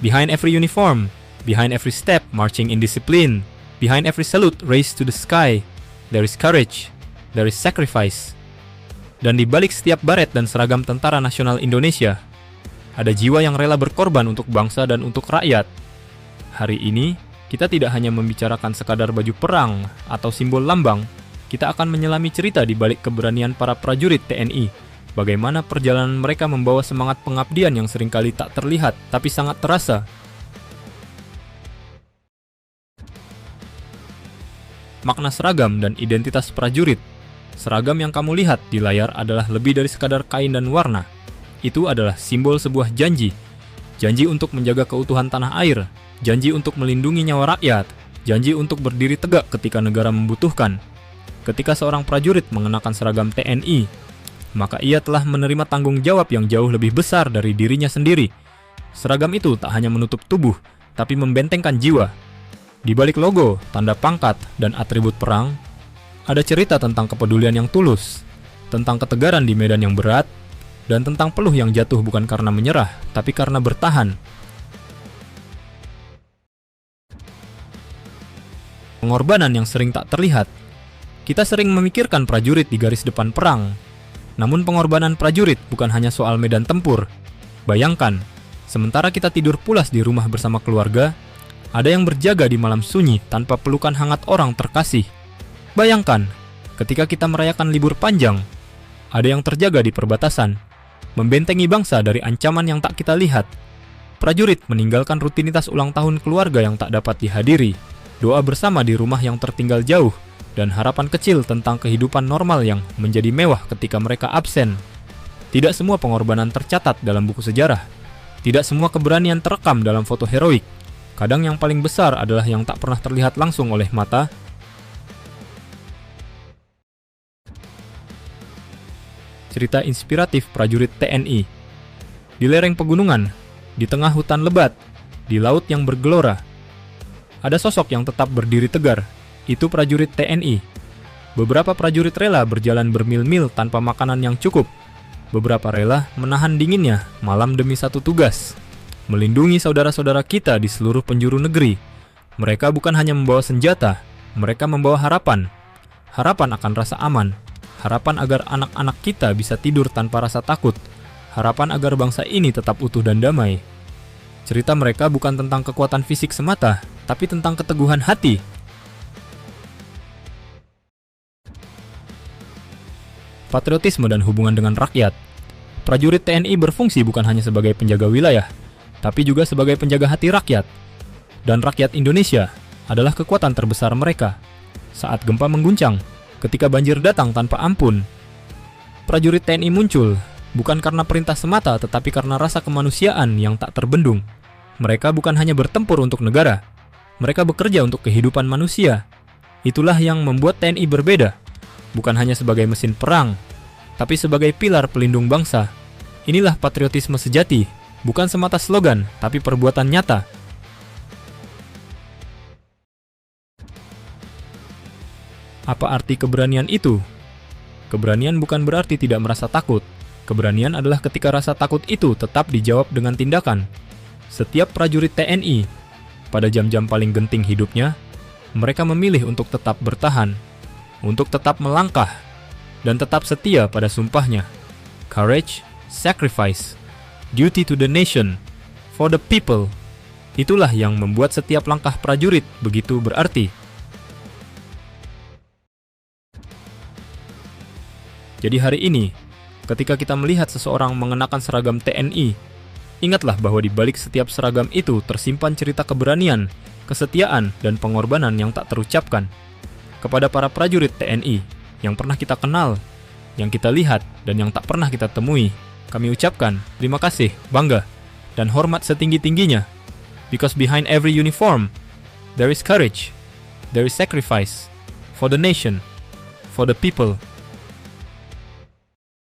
Behind every uniform, behind every step marching in discipline, behind every salute raised to the sky, there is courage, there is sacrifice. Dan di balik setiap baret dan seragam Tentara Nasional Indonesia, ada jiwa yang rela berkorban untuk bangsa dan untuk rakyat. Hari ini, kita tidak hanya membicarakan sekadar baju perang atau simbol lambang, kita akan menyelami cerita di balik keberanian para prajurit TNI. Bagaimana perjalanan mereka membawa semangat pengabdian yang seringkali tak terlihat, tapi sangat terasa. Makna seragam dan identitas prajurit. Seragam yang kamu lihat di layar adalah lebih dari sekadar kain dan warna. Itu adalah simbol sebuah janji. Janji untuk menjaga keutuhan tanah air, janji untuk melindungi nyawa rakyat, janji untuk berdiri tegak ketika negara membutuhkan. Ketika seorang prajurit mengenakan seragam TNI, maka ia telah menerima tanggung jawab yang jauh lebih besar dari dirinya sendiri. Seragam itu tak hanya menutup tubuh, tapi membentengkan jiwa. Di balik logo, tanda pangkat, dan atribut perang, ada cerita tentang kepedulian yang tulus, tentang ketegaran di medan yang berat, dan tentang peluh yang jatuh bukan karena menyerah, tapi karena bertahan. Pengorbanan yang sering tak terlihat. Kita sering memikirkan prajurit di garis depan perang. Namun pengorbanan prajurit bukan hanya soal medan tempur. Bayangkan, sementara kita tidur pulas di rumah bersama keluarga, ada yang berjaga di malam sunyi tanpa pelukan hangat orang terkasih. Bayangkan, ketika kita merayakan libur panjang, ada yang terjaga di perbatasan, membentengi bangsa dari ancaman yang tak kita lihat. Prajurit meninggalkan rutinitas ulang tahun keluarga yang tak dapat dihadiri, doa bersama di rumah yang tertinggal jauh, dan harapan kecil tentang kehidupan normal yang menjadi mewah ketika mereka absen. Tidak semua pengorbanan tercatat dalam buku sejarah. Tidak semua keberanian terekam dalam foto heroik. Kadang yang paling besar adalah yang tak pernah terlihat langsung oleh mata. Cerita inspiratif prajurit TNI. Di lereng pegunungan, di tengah hutan lebat, di laut yang bergelora, ada sosok yang tetap berdiri tegar. Itu prajurit TNI. Beberapa prajurit rela berjalan bermil-mil tanpa makanan yang cukup. Beberapa rela menahan dinginnya malam demi satu tugas, melindungi saudara-saudara kita di seluruh penjuru negeri. Mereka bukan hanya membawa senjata, mereka membawa harapan. Harapan akan rasa aman. Harapan agar anak-anak kita bisa tidur tanpa rasa takut. Harapan agar bangsa ini tetap utuh dan damai. Cerita mereka bukan tentang kekuatan fisik semata, tapi tentang keteguhan hati. Patriotisme dan hubungan dengan rakyat. Prajurit TNI berfungsi bukan hanya sebagai penjaga wilayah, tapi juga sebagai penjaga hati rakyat. Dan rakyat Indonesia adalah kekuatan terbesar mereka. Saat gempa mengguncang, ketika banjir datang tanpa ampun, prajurit TNI muncul, bukan karena perintah semata, tetapi karena rasa kemanusiaan yang tak terbendung. Mereka bukan hanya bertempur untuk negara, mereka bekerja untuk kehidupan manusia. Itulah yang membuat TNI berbeda, bukan hanya sebagai mesin perang, tapi sebagai pilar pelindung bangsa. Inilah patriotisme sejati, bukan semata slogan, tapi perbuatan nyata. Apa arti keberanian itu? Keberanian bukan berarti tidak merasa takut. Keberanian adalah ketika rasa takut itu tetap dijawab dengan tindakan. Setiap prajurit TNI, pada jam-jam paling genting hidupnya, mereka memilih untuk tetap bertahan, untuk tetap melangkah, dan tetap setia pada sumpahnya. Courage, sacrifice, duty to the nation, for the people. Itulah yang membuat setiap langkah prajurit begitu berarti. Jadi hari ini, ketika kita melihat seseorang mengenakan seragam TNI, ingatlah bahwa di balik setiap seragam itu tersimpan cerita keberanian, kesetiaan, dan pengorbanan yang tak terucapkan. Kepada para prajurit TNI yang pernah kita kenal, yang kita lihat, dan yang tak pernah kita temui, kami ucapkan terima kasih, bangga, dan hormat setinggi-tingginya. Because behind every uniform, there is courage, there is sacrifice, for the nation, for the people.